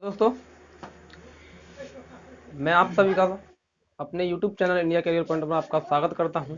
दोस्तों, मैं आप सभी का अपने YouTube channel India career point में आपका स्वागत करता हूं।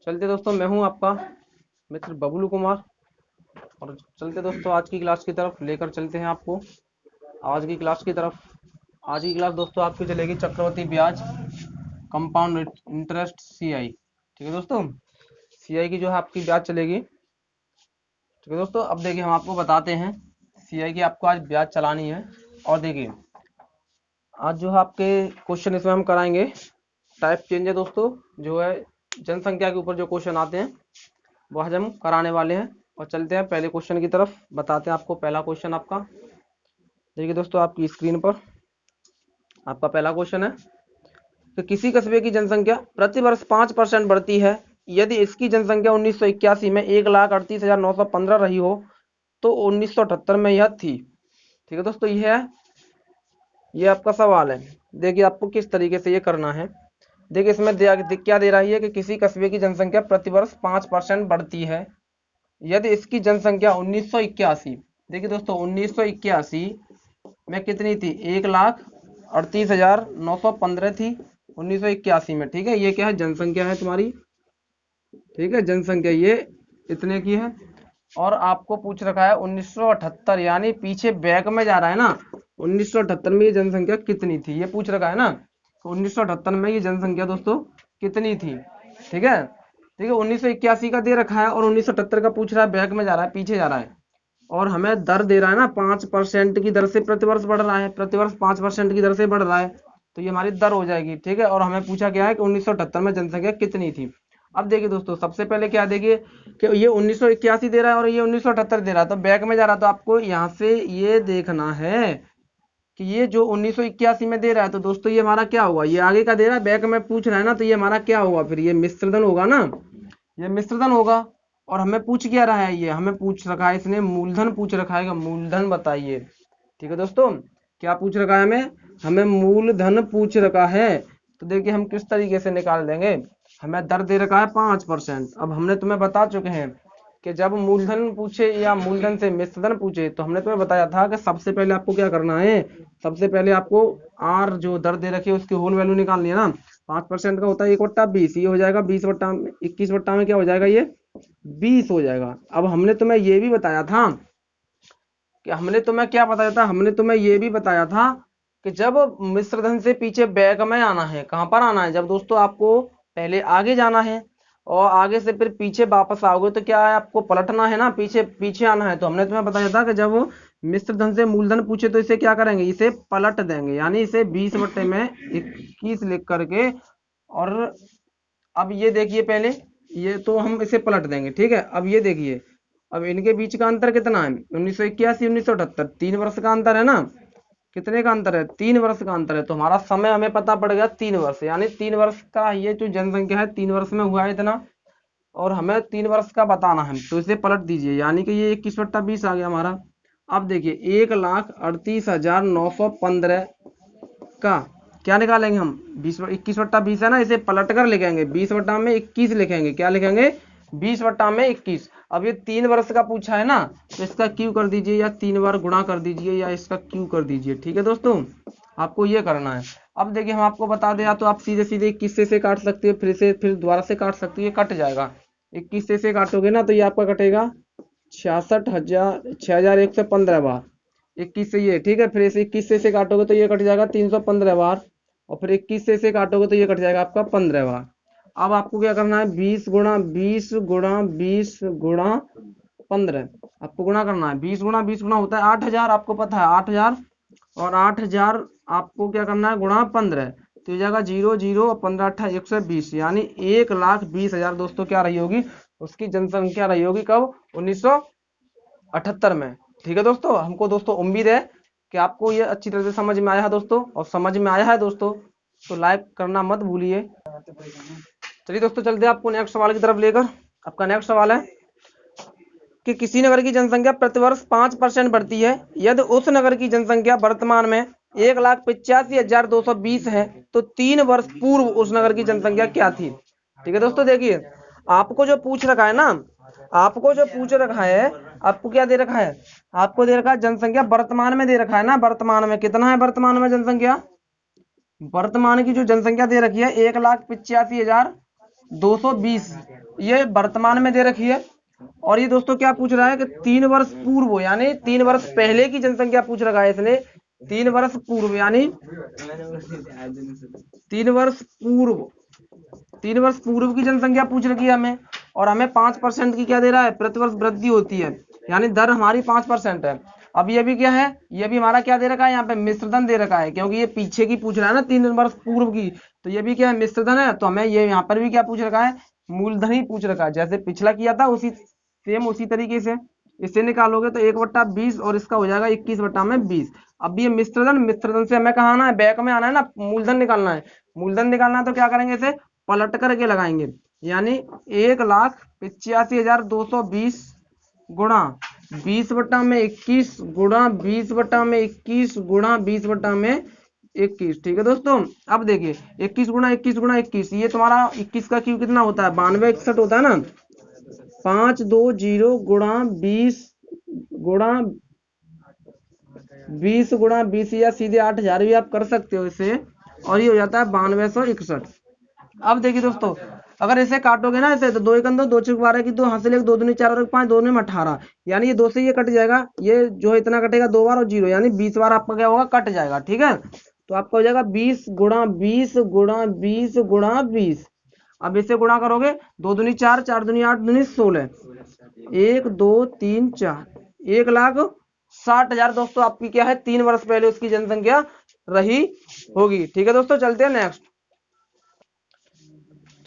चलते दोस्तों, मैं हूं आपका मित्र बबलू कुमार और चलते दोस्तों आज की क्लास की तरफ लेकर चलते हैं आपको आज की क्लास की तरफ। आज की क्लास दोस्तों आपकी चलेगी चक्रवृद्धि ब्याज कंपाउंड इंटरेस्ट CI। ठीक है दोस्तों, CI की जो है आपकी ब्याज चलेगी। ठीक है दोस्तों, अब देखिए हम आपको बताते हैं CI की आपको आज ब्याज चलानी है। और देखिए आज जो है आपके क्वेश्चन इसमें हम कराएंगे टाइप चेंज है दोस्तों, जो है जनसंख्या के ऊपर जो क्वेश्चन आते हैं वो आज हम कराने वाले हैं। और चलते हैं पहले क्वेश्चन की तरफ, बताते हैं आपको पहला क्वेश्चन आपका। देखिए दोस्तों आपकी स्क्रीन पर आपका पहला क्वेश्चन है कि किसी कस्बे की जनसंख्या प्रति वर्ष 5% बढ़ती है यदि इसकी जनसंख्या 1981 में 1,38,915 रही हो तो 1978 में यह थी। ठीक है दोस्तों, ये आपका सवाल है। देखिए आपको किस तरीके से ये करना है। देखिए इसमें क्या दे रही है कि किसी कस्बे की जनसंख्या प्रतिवर्ष 5% बढ़ती है यदि इसकी जनसंख्या 1981, देखिए दोस्तों 1981 में कितनी थी, 1,38,915 थी 1981 में। ठीक है, ये क्या है, जनसंख्या है तुम्हारी। ठीक है, जनसंख्या ये इतने की है। और आपको पूछ रखा है 1978, यानी पीछे बैक में जा रहा है ना। 1978 में ये जनसंख्या कितनी थी, ये पूछ रखा है ना। तो 1978 में ये जनसंख्या दोस्तों कितनी थी। ठीक है, 1981 का दे रखा है और 1978 का पूछ रहा है, बैक में जा रहा है, पीछे जा रहा है। और हमें दर दे रहा है ना, 5% की दर से प्रतिवर्ष बढ़ रहा है, प्रतिवर्ष 5% की दर से बढ़ रहा है, तो ये हमारी दर हो जाएगी। ठीक है, और हमें पूछा गया है कि 1978 में जनसंख्या कितनी थी। अब देखिए दोस्तों, सबसे पहले क्या देखिए कि ये 1981 दे रहा है और ये 1978 दे रहा है, तो बैक में जा रहा है, तो आपको यहाँ से ये देखना है कि ये जो 1981 में दे रहा है तो दोस्तों ये हमारा क्या हुआ, ये आगे का दे रहा है, बैक में पूछ रहा है ना, तो ये हमारा क्या होगा, फिर ये मिश्रधन होगा ना, ये मिश्रधन होगा। और हमें पूछ क्या रहा है, ये हमें पूछ रखा है, इसने मूलधन पूछ रखा है, मूलधन बताइए। ठीक है दोस्तों, क्या पूछ रखा है, हमें मूलधन पूछ रखा है। तो देखिए हम किस तरीके से निकाल देंगे। हमें दर दे रखा है 5%। अब हमने तुम्हें बता चुके हैं कि जब मूलधन पूछे या मूलधन से मिश्रधन पूछे तो हमने तुम्हें बताया था कि सबसे पहले आपको क्या करना है, सबसे पहले आपको आर जो दर दे रखी है उसकी होल वैल्यू निकालनी है ना। 5% का होता है 1/20, ये हो जाएगा 21 में क्या हो जाएगा, ये 20 हो जाएगा। अब हमने तुम्हें ये भी बताया था कि हमने तुम्हें क्या बताया था, हमने तुम्हें ये भी बताया था कि जब मिश्रधन से पीछे बैक में आना है, कहां पर आना है, जब दोस्तों आपको पहले आगे जाना है और आगे से फिर पीछे वापस आओगे तो क्या है, आपको पलटना है ना, पीछे पीछे आना है। तो हमने तुम्हें बताया था कि जब मिश्रधन से मूलधन पूछे तो इसे क्या करेंगे, इसे पलट देंगे, यानी इसे 20/21 लिख करके। और अब ये देखिए पहले, ये तो हम इसे पलट देंगे। ठीक है, अब ये देखिए, अब इनके बीच का अंतर कितना है, 1981 1978, 3 वर्ष का अंतर है ना। कितने का अंतर है, 3 वर्ष का अंतर है। तो हमारा समय हमें पता पड़ गया 3 वर्ष, यानी 3 वर्ष का ये जो जनसंख्या है 3 वर्ष में हुआ है इतना, और हमें 3 वर्ष का बताना है, तो इसे पलट दीजिए, यानी कि ये 21/20 आ गया हमारा। अब देखिए 1,38,915 का क्या निकालेंगे हम, 21/20 है ना, इसे पलट कर लिखेंगे, 20/21 लिखेंगे, क्या लिखेंगे, 20/21। अब ये 3 वर्ष का पूछा है ना, तो इसका क्यू कर दीजिए या 3 बार गुणा कर दीजिए या इसका क्यू कर दीजिए। ठीक है दोस्तों, आपको ये करना है। अब देखिए हम आपको बता दें, या तो आप सीधे सीधे 21 से काट सकते हो, फिर दोबारा से काट सकते हो, ये कट जाएगा। 21 से काटोगे ना तो ये आपका कटेगा 6,115 बार, 21 से ये। ठीक है, फिर इसे 21 से काटोगे तो ये कट जाएगा 315 बार, और फिर 21 से काटोगे तो ये कट जाएगा आपका 15 बार। अब आपको क्या करना है, 20 × 20 × 20 × 15 आपको गुणा करना है। 20 × 20 गुणा होता है 8,000, आपको पता है 8,000, और 8,000 आपको क्या करना है गुणा 15, तो ये जाएगा 0 0 और 15 8 120, यानी 1,20,000 दोस्तों क्या रही होगी, उसकी जनसंख्या रही होगी कब, 1978 में। ठीक है दोस्तों, हमको दोस्तों उम्मीद है कि आपको ये अच्छी तरह से समझ में आया है दोस्तों, और समझ में आया है दोस्तों तो लाइक करना मत भूलिए। चलिए दोस्तों चलते हैं आपको नेक्स्ट सवाल की तरफ लेकर। आपका नेक्स्ट सवाल है कि किसी नगर की जनसंख्या प्रतिवर्ष 5% बढ़ती है यदि उस नगर की जनसंख्या वर्तमान में 1,85,220 है तो 3 वर्ष पूर्व उस नगर की जनसंख्या क्या थी। ठीक है दोस्तों, देखिए आपको जो पूछ रखा है ना, आपको जो पूछ रखा है, आपको क्या दे रखा है, आपको दे रखा है जनसंख्या वर्तमान में दे रखा है ना, वर्तमान में कितना है, वर्तमान में जनसंख्या, वर्तमान की जो जनसंख्या दे रखी है 1,85,220, ये वर्तमान में दे रखी है। और ये दोस्तों क्या पूछ रहा है कि 3 वर्ष पूर्व, यानी 3 वर्ष पहले की जनसंख्या पूछ रखा है इसने, 3 वर्ष पूर्व, यानी 3 वर्ष पूर्व, 3 वर्ष पूर्व की जनसंख्या पूछ रखी है हमें। और हमें 5% की क्या दे रहा है, प्रतिवर्ष वृद्धि होती है, यानी दर हमारी 5% है। अब ये भी क्या है, ये भी हमारा क्या दे रखा है, यहाँ पे मिश्रधन दे रखा है, क्योंकि ये पीछे की पूछ रहा है ना 3 वर्ष पूर्व की, तो ये भी क्या है, मिश्रधन है। तो हमें ये यहाँ पर भी क्या पूछ रखा है, मूलधन ही पूछ रखा है, जैसे पिछला किया था उसी सेम उसी तरीके से। इससे निकालोगे तो 1/20 और इसका हो जाएगा 21/20। अब ये मिश्रधन, मिश्रधन से हमें कहाँ आना है, बैक में आना है ना, मूलधन निकालना है। मूलधन निकालना है तो क्या करेंगे, इसे पलट करके लगाएंगे, यानी 1,85,220 गुणा 20/21 गुणा 20/21 गुणा 20/21। ठीक है दोस्तों, अब देखिए 21 गुणा 21 गुणा 21, ये तुम्हारा 21 का क्यूब कितना होता है, 9261 होता है ना। 520 गुणा 20 गुणा 20 गुणा 20, या सीधे 8,000 भी आप कर सकते हो इसे, और ये हो जाता है 9261। अब देखिए दोस्तों, अगर इसे काटोगे ना ऐसे, तो 2 1 2, 2 6 12 की 2 हासिल 1, 2 दूनी 4 और 5, 2 में 18, यानी ये 2 से ये कट जाएगा, ये जो है इतना कटेगा 2 बार और 0, यानी 20 बार आपका क्या होगा, कट जाएगा। ठीक है, तो आपका हो जाएगा 20 गुणा 20 गुणा 20 गुणा 20। अब इसे गुणा करोगे, 2 दूनी 4, 4 दूनी 8, दूनी 16, 1 2 3 4, 1,60,000 दोस्तों आपकी क्या है, 3 वर्ष पहले उसकी जनसंख्या रही होगी। ठीक है दोस्तों, चलते हैं नेक्स्ट।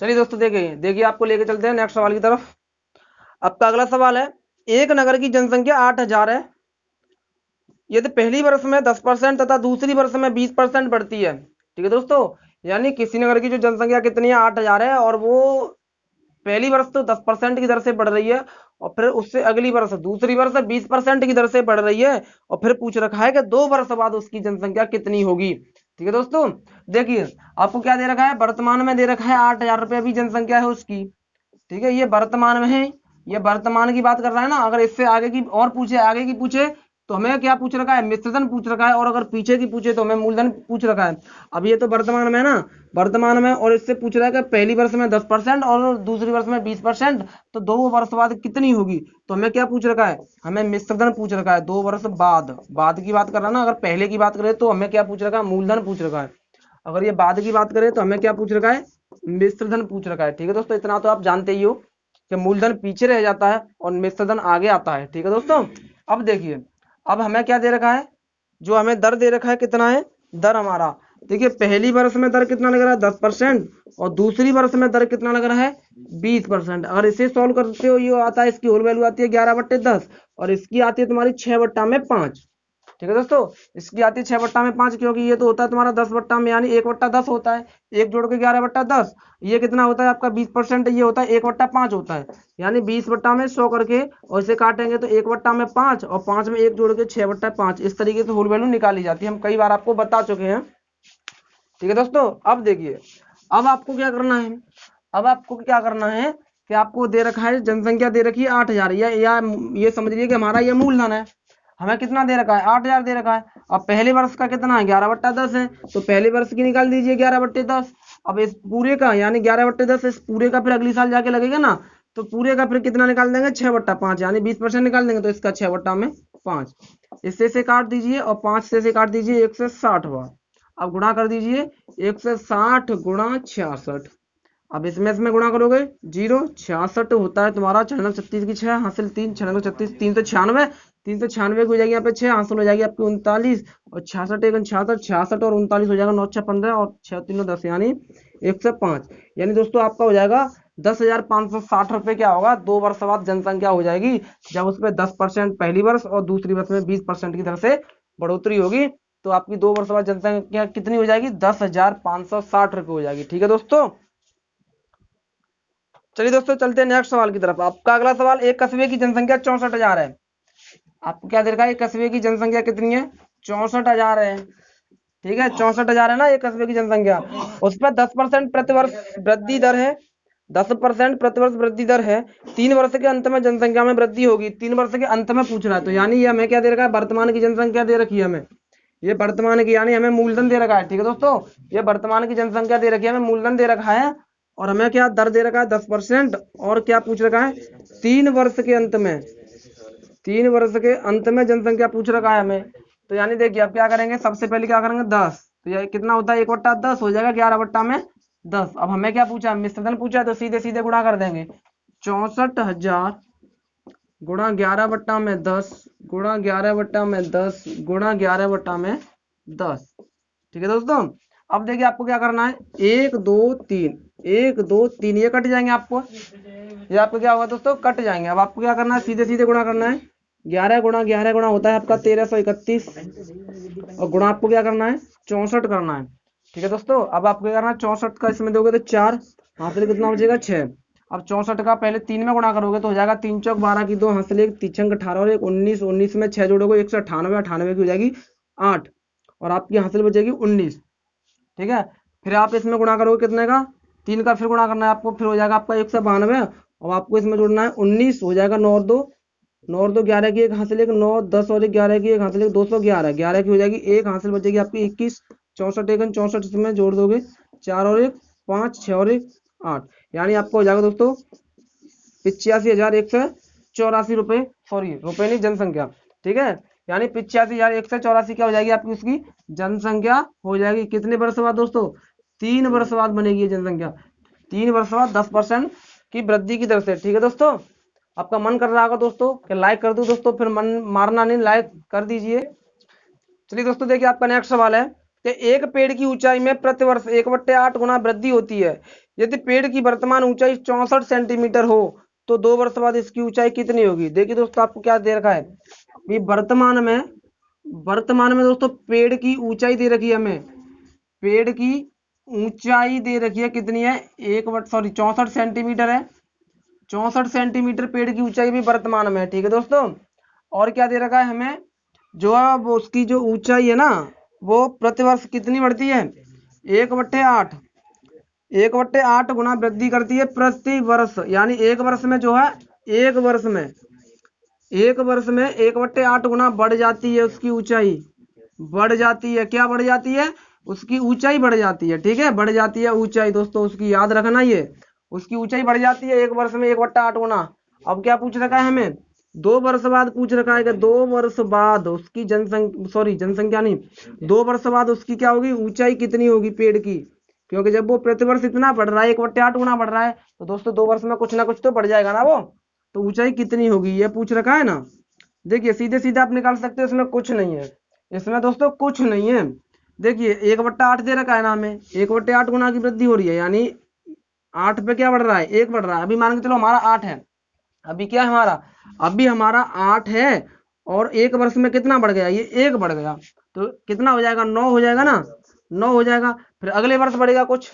चलिए दोस्तों, देखिए आपको लेके चलते हैं नेक्स्ट सवाल की तरफ। आपका अगला सवाल है, एक नगर की जनसंख्या 8,000 है, यदि पहली वर्ष में 10% तथा दूसरी वर्ष में 20% बढ़ती है। ठीक है दोस्तों, यानी किसी नगर की जो जनसंख्या कितनी है, 8,000 है, और वो पहली वर्ष तो 10% की दर से बढ़ रही है, और फिर उससे अगली वर्ष दूसरी वर्ष 20% की दर से बढ़ रही है, और फिर पूछ रखा है कि 2 वर्ष बाद उसकी जनसंख्या कितनी होगी। ठीक है दोस्तों, देखिए आपको क्या दे रखा है, वर्तमान में दे रखा है 8,000 रुपये अभी जनसंख्या है उसकी। ठीक है, ये वर्तमान में है, ये वर्तमान की बात कर रहा है ना। अगर इससे आगे की और पूछे, आगे की पूछे, तो हमें क्या पूछ रखा है, मिश्रधन पूछ रखा है, और अगर पीछे की पूछे तो हमें मूलधन पूछ रखा है। अब ये तो वर्तमान में है ना, वर्तमान में, और इससे पूछ रहा है कि पहली वर्ष में 10% और दूसरी वर्ष में 20%, तो 2 वर्ष बाद कितनी होगी। तो हमें क्या पूछ रखा है, हमें मिश्रधन पूछ रखा है, 2 वर्ष बाद की बात कर रहा है ना। अगर पहले की बात करें तो हमें क्या पूछ रखा है, मूलधन पूछ रखा है। अगर ये बाद की बात करें तो हमें क्या पूछ रखा है, मिश्रधन पूछ रखा है। ठीक है दोस्तों, इतना तो आप जानते ही हो कि मूलधन पीछे रह जाता है और मिश्रधन आगे आता है। ठीक है दोस्तों, अब देखिए, अब हमें क्या दे रखा है, जो हमें दर दे रखा है कितना है, दर हमारा, देखिए पहली वर्ष में दर कितना लग रहा है, 10%, और दूसरी वर्ष में दर कितना लग रहा है, 20%। अगर इसे सॉल्व करते हो, ये आता है, इसकी होल वैल्यू आती है 11/10, और इसकी आती है तुम्हारी 6/5। ठीक है दोस्तों, इसकी आती है 6/5, क्योंकि ये तो होता है तुम्हारा 10/में, यानी 1/10 होता है, एक जोड़ के 11/10, ये कितना होता है आपका 20%, ये होता है 1/5 होता है, यानी 20/100 करके, और इसे काटेंगे तो 1/5, और 5 में 1 जोड़ के 6/5, इस तरीके से होल वैल्यू निकाली जाती है, हम कई बार आपको बता चुके हैं। ठीक है दोस्तों, अब देखिए, अब आपको क्या करना है, अब आपको क्या करना है कि आपको दे रखा है जनसंख्या दे रखी है 8,000, या ये समझ लीजिए कि हमारा ये मूलधन है। हमें कितना दे रखा है, 8,000 दे रखा है। अब पहले वर्ष का कितना है, 11/10 है, तो पहले वर्ष की निकाल दीजिए 11/10। अब इस पूरे का, यानी 11/10, इस पूरे का फिर अगली साल जाके लगेगा ना, तो पूरे का फिर कितना निकाल देंगे, 6/5, यानी 20% निकाल देंगे, तो इसका 6/5। इससे से काट दीजिए, और 5 से काट दीजिए 160 बार। अब गुणा कर दीजिए, 160 गुणा 66। अब इसमें गुणा करोगे 0, 66 होता है तुम्हारा, 36 की 6 हासिल 3, 36 396, 396 की हो जाएगी यहाँ पे 6 हासिल हो जाएगी आपकी 39, और 66 1 66, 66 और 39 हो जाएगा, 9 6 15, और 6 3 10, यानी 105। यानी दोस्तों आपका हो जाएगा 10,560 रुपये, क्या होगा, 2 वर्ष बाद जनसंख्या हो जाएगी, जब उसमें 10% पहली वर्ष और दूसरी वर्ष में 20% की दर से बढ़ोतरी होगी, तो आपकी 2 वर्ष बाद जनसंख्या कितनी हो जाएगी, 10,560 रुपये हो जाएगी। ठीक है दोस्तों, चलिए दोस्तों चलते हैं नेक्स्ट सवाल की तरफ। आपका अगला सवाल, एक कस्बे की जनसंख्या 64,000 है। आपको क्या दे रखा है, एक कस्बे की जनसंख्या कितनी है, 64,000 है। ठीक है, 64,000 है ना एक कस्बे की जनसंख्या, उस पर 10% प्रतिवर्ष वृद्धि दर है, 10% प्रतिवर्ष वृद्धि दर है। 3 वर्ष के अंत में जनसंख्या में वृद्धि होगी। 3 वर्ष के अंत में पूछ रहा है, तो यानी ये हमें क्या दे रखा है, वर्तमान की जनसंख्या दे रखी है हमें, ये वर्तमान की, यानी हमें मूलधन दे रखा है। ठीक है दोस्तों, ये वर्तमान की जनसंख्या दे रखी है, हमें मूलधन दे रखा है, और हमें क्या दर दे रखा है 10%, और क्या पूछ रखा है 3 वर्ष के अंत में, 3 वर्ष के अंत में जनसंख्या पूछ रखा है हमें। तो यानी देखिए अब क्या करेंगे, सबसे पहले क्या करेंगे 10, तो ये कितना होता है 1/10 हो जाएगा, 11/10। अब हमें क्या पूछा, मिश्रधन पूछा, तो सीधे सीधे गुणा कर देंगे, 64,000 गुणा 11/10 गुणा 11/10 गुणा 11/10। ठीक है दोस्तों, अब देखिए आपको क्या करना है, 1 2 3 1 2 3 ये कट जाएंगे आपको, ये आपको क्या होगा दोस्तों, कट जाएंगे। अब आपको क्या करना है, सीधे सीधे गुणा करना है, 11 गुणा 11 गुणा होता है आपका 1331, और गुणा आपको क्या करना है 64 करना है। ठीक है दोस्तों, अब आपको क्या करना है, 64 का इसमें दोगे तो 4, हाथ से कितना बचेगा 6। अब 64 का पहले 3 में गुणा करोगे तो हो जाएगा 3 चौक 12 की 2, हाथ से 1 3 18 और 1 19, 19 में 6 जोड़ोगे 198, 98 की हो जाएगी 8, और आपकी हासिल बचेगी 19। ठीक है, फिर आप इसमें गुणा करोगे कितने का, 3 का फिर गुणा करना है आपको, फिर हो जाएगा आपका 192, और आपको इसमें जोड़ना है 19, हो जाएगा 9 और 2 9 और 2 11 की 1 हासिल 1 9 10 और 1 11 की 1 हासिल 1 211, 11 की हो जाएगी 1 हासिल बचेगी आपकी 21, 64 1 64 इसमें जोड़ दोगे 4 और 1 5 6 और 1 8, यानी आपको हो जाएगा दोस्तों 85,184 रुपये, सॉरी रुपये नहीं जनसंख्या। ठीक है, यानी 85,184 क्या हो जाएगी आपकी उसकी जनसंख्या हो जाएगी। कितने वर्ष बाद दोस्तों, 3 वर्ष बाद बनेगी ये जनसंख्या, 3 वर्ष बाद 10% की वृद्धि की दर से। ठीक है दोस्तों, आपका मन कर रहा होगा दोस्तों कि लाइक कर दूं दोस्तों, फिर मन मारना नहीं, लाइक कर दीजिए। चलिए दोस्तों देखिए आपका नेक्स्ट सवाल है कि एक पेड़ की ऊंचाई में प्रतिवर्ष 1/8 गुना वृद्धि होती है। यदि पेड़ की वर्तमान ऊंचाई 64 सेंटीमीटर हो तो 2 वर्ष बाद इसकी ऊंचाई कितनी होगी। देखिए दोस्तों आपको क्या दे रखा है, ये वर्तमान में दोस्तों पेड़ की ऊंचाई दे रखी है हमें, पेड़ की ऊंचाई दे रखी है कितनी है, 64 सेंटीमीटर है, 64 सेंटीमीटर पेड़ की ऊंचाई भी वर्तमान में है। ठीक है दोस्तों, और क्या दे रखा है हमें, जो है वो उसकी जो ऊंचाई है ना वो प्रतिवर्ष कितनी बढ़ती है, 1/8 1/8 गुना वृद्धि करती है प्रति वर्ष, यानी एक वर्ष में जो है एक वर्ष में 1/8 गुना बढ़ जाती है उसकी ऊंचाई, बढ़ जाती है, क्या बढ़ जाती है, उसकी ऊंचाई बढ़ जाती है। ठीक है, बढ़ जाती है ऊंचाई दोस्तों, उसकी याद रखना, ये उसकी ऊंचाई बढ़ जाती है एक वर्ष में 1/8 गुना। अब क्या पूछ रखा है हमें, 2 वर्ष बाद पूछ रखा है कि 2 वर्ष बाद उसकी जनसंख्या नहीं, 2 वर्ष बाद उसकी क्या होगी, ऊंचाई कितनी होगी पेड़ की, क्योंकि जब वो प्रतिवर्ष इतना बढ़ रहा है 1/8 गुना बढ़ रहा है, तो दोस्तों 2 वर्ष में कुछ ना कुछ तो बढ़ जाएगा ना वो, तो ऊंचाई कितनी होगी ये पूछ रखा है ना। देखिए सीधे सीधे आप निकाल सकते हो, इसमें कुछ नहीं है, इसमें दोस्तों कुछ नहीं है। देखिए 1/8 दे रखा है ना हमें, 1/8 गुना की वृद्धि हो रही है, यानी 8 पे क्या बढ़ रहा है, 1 बढ़ रहा है। अभी मान के चलो हमारा 8 है, अभी क्या है हमारा, अभी हमारा 8 है, और 1 वर्ष में कितना बढ़ गया, ये 1 बढ़ गया, तो कितना हो जाएगा, 9 हो जाएगा ना, 9 हो जाएगा। फिर अगले वर्ष बढ़ेगा कुछ,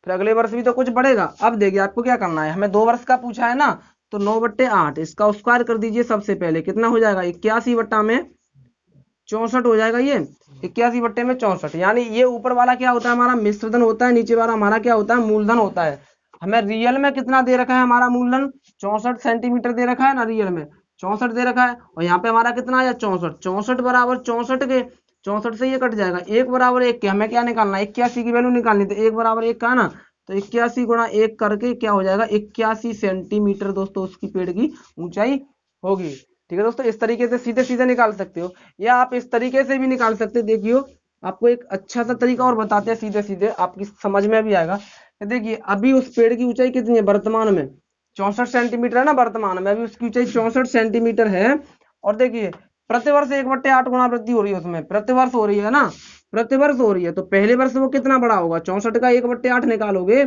फिर अगले वर्ष भी तो कुछ बढ़ेगा। अब देखिए आपको क्या करना है, हमें 2 वर्ष का पूछा है ना, तो 9/8 इसका स्क्वायर कर दीजिए, सबसे पहले कितना हो जाएगा 81/64 हो जाएगा, ये 81/64, यानी ये ऊपर वाला क्या होता है हमारा मिश्रधन होता है, नीचे वाला हमारा क्या होता है मूलधन होता है। हमें रियल में कितना दे रखा है हमारा मूलधन, 64 सेंटीमीटर दे रखा है ना, रियल में 64 दे रखा है, और यहाँ पे हमारा कितना आया 64, 64 बराबर 64 के 64 से ये कट जाएगा, 1 बराबर 1 के हमें क्या निकालना है 81 की वैल्यू निकालनी, तो 1 बराबर 1 का ना, तो 81 गुणा 1 करके क्या हो जाएगा 81 सेंटीमीटर दोस्तों उसकी पेड़ की ऊंचाई होगी। ठीक है दोस्तों, इस तरीके से सीधे सीधे निकाल सकते हो, या आप इस तरीके से भी निकाल सकते हो। देखियो आपको एक अच्छा सा तरीका और बताते हैं, सीधे सीधे आपकी समझ में भी आएगा। देखिए अभी उस पेड़ की ऊंचाई कितनी है वर्तमान में, 64 सेंटीमीटर है ना, वर्तमान में अभी उसकी ऊंचाई 64 सेंटीमीटर है। और देखिए प्रतिवर्ष 1/8 गुना वृद्धि हो रही है उसमें, प्रतिवर्ष हो रही है ना, प्रतिवर्ष हो रही है, तो पहले वर्ष वो कितना बड़ा होगा, 64 का 1/8 निकालोगे,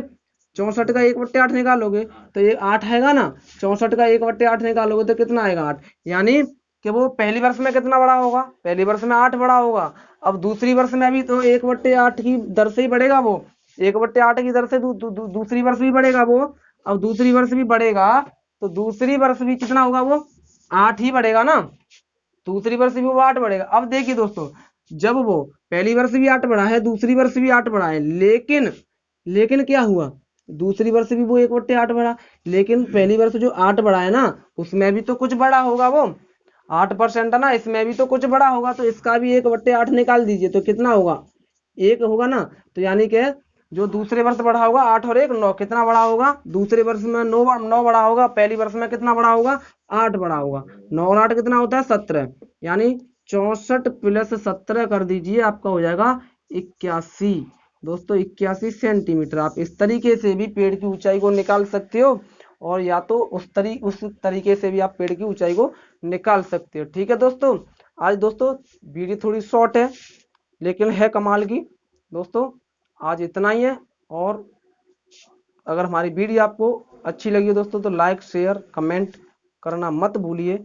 64 का 1/8 निकालोगे तो ये 8 आएगा ना, 64 का 1/8 निकालोगे तो कितना आएगा 8, यानी कि वो पहली वर्ष में कितना बड़ा होगा, पहली वर्ष में 8 बड़ा होगा। अब दूसरी वर्ष में भी तो 1/8 की दर से ही बढ़ेगा वो, 1/8 की दर से दूसरी वर्ष भी बढ़ेगा वो। अब दूसरी वर्ष भी बढ़ेगा तो दूसरी वर्ष भी कितना होगा, वो 8 ही बढ़ेगा ना, दूसरी वर्ष भी वो 8 बढ़ेगा। अब देखिए दोस्तों, जब वो पहली वर्ष भी 8 बढ़ा है, दूसरी वर्ष भी 8 बढ़ा है, लेकिन क्या हुआ, दूसरी वर्ष भी वो 1/8 बढ़ा, लेकिन पहली वर्ष जो 8 बढ़ा है ना, उसमें भी तो कुछ बड़ा होगा, वो 8% है ना, इसमें भी तो कुछ बड़ा होगा, तो इसका भी 1/8 निकाल दीजिए तो कितना होगा, 1 होगा ना। तो यानी कि जो दूसरे वर्ष बढ़ा होगा 8 और 1 9, कितना बड़ा होगा, दूसरे वर्ष में 9 बड़ा होगा, पहली वर्ष में कितना बड़ा होगा, 8 बड़ा होगा। 9 और 8 कितना होता है, 17, यानी 64 + 17 कर दीजिए, आपका हो जाएगा 81। दोस्तों 81 सेंटीमीटर। आप इस तरीके से भी पेड़ की ऊंचाई को निकाल सकते हो, और या तो उस तरीके से भी आप पेड़ की ऊंचाई को निकाल सकते हो। ठीक है दोस्तों, आज दोस्तों वीडियो थोड़ी शॉर्ट है लेकिन है कमाल की। दोस्तों आज इतना ही है, और अगर हमारी वीडियो आपको अच्छी लगी दोस्तों तो लाइक शेयर कमेंट करना मत भूलिए।